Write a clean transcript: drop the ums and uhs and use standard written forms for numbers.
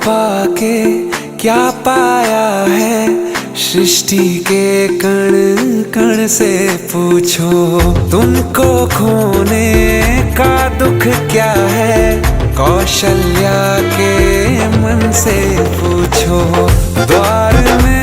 पाके क्या पाया है, सृष्टि के कण कण से पूछो। तुमको खोने का दुख क्या है, कौशल्या के मन से पूछो। द्वार में